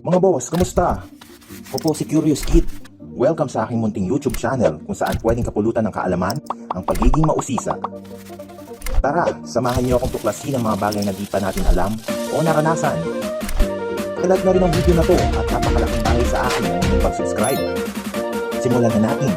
Mga boss, kamusta? Ako po si Curious Kid. Welcome sa aking munting YouTube channel kung saan pwedeng kapulutan ng kaalaman ang pagiging mausisa. Tara, samahan niyo akong tuklasin ang mga bagay na di pa natin alam o naranasan. Like na rin ang video na to at napakalaking bagay sa akin ang inyong pag-subscribe. Simulan na natin.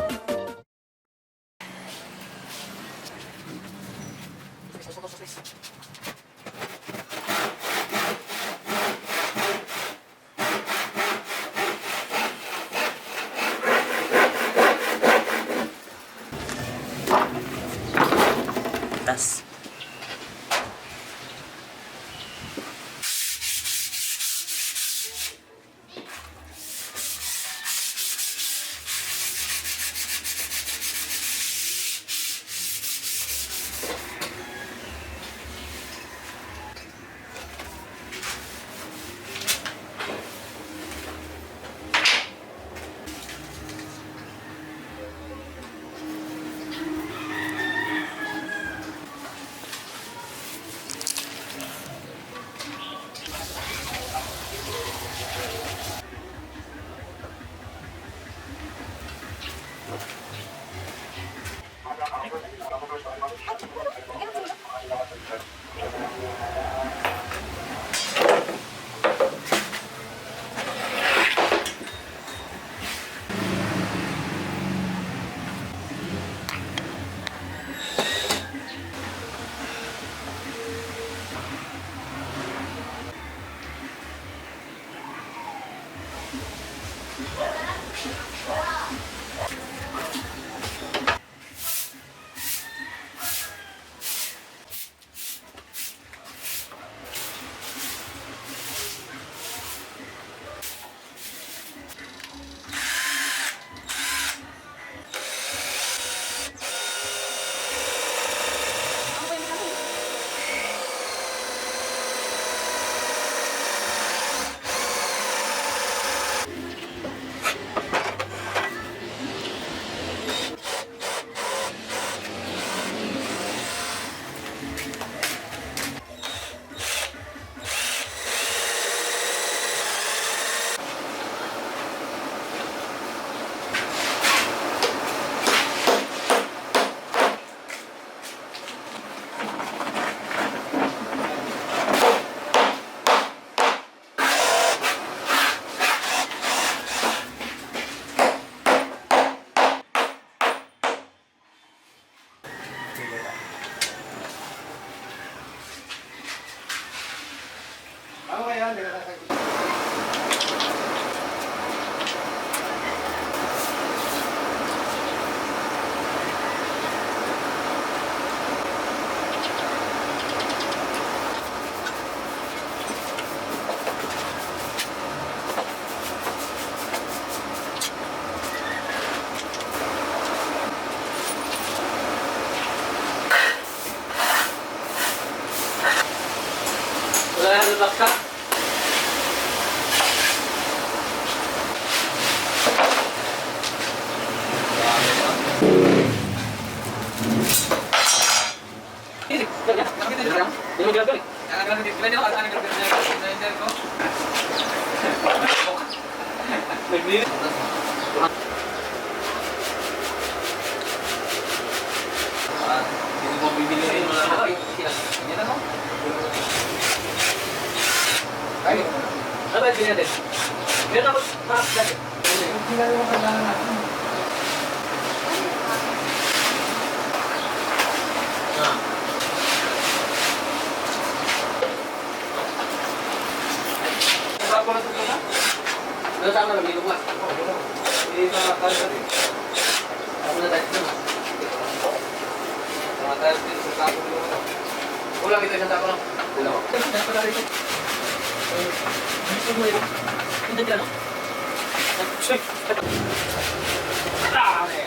Tas. Wala na baksa. Ano ba yung natin? Meron ako maap dati. Saan ko na ito na? Saan na lang? Mas? Hindi sa kaya natin. Saan na tayo naman? Mga tayo din sa sako nila. Kulang ito isang sako lang. Dalawa. Saan pala rin ito? Hindi ka no? Dale!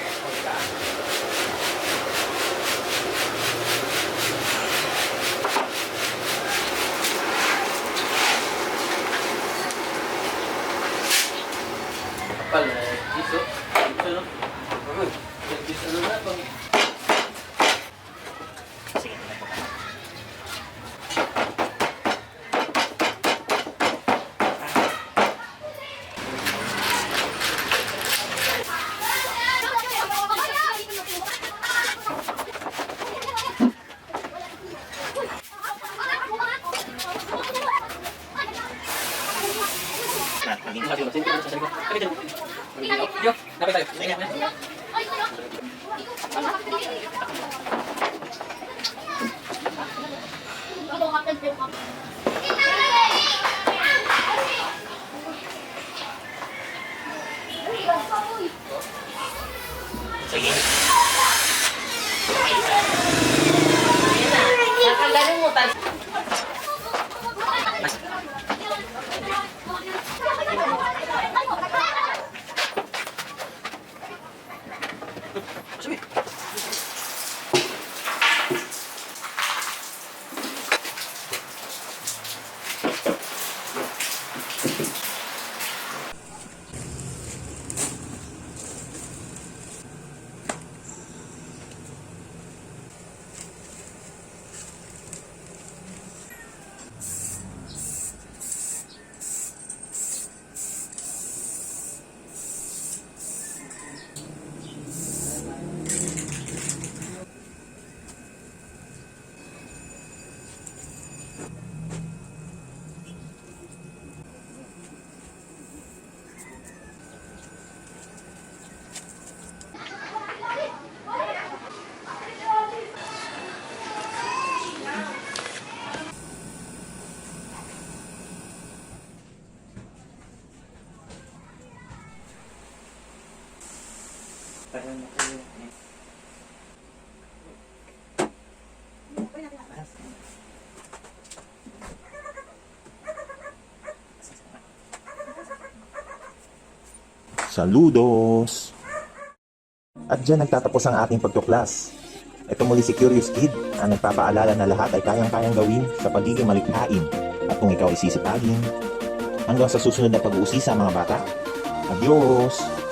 Kapal na giso. Giso no? Giso no na pang... Yo, dapat tayo. Sige. Nakagaling mo tayo. Sabi. Saludos! At dyan nagtatapos ang ating pagtuklas. Ito muli si Curious Kid, ang nagpapaalala na lahat ay kayang-kayang gawin sa pagiging malikhain. At kung ikaw ay sisipagin, hanggang sa susunod na pag-uusisa mga bata. Adios!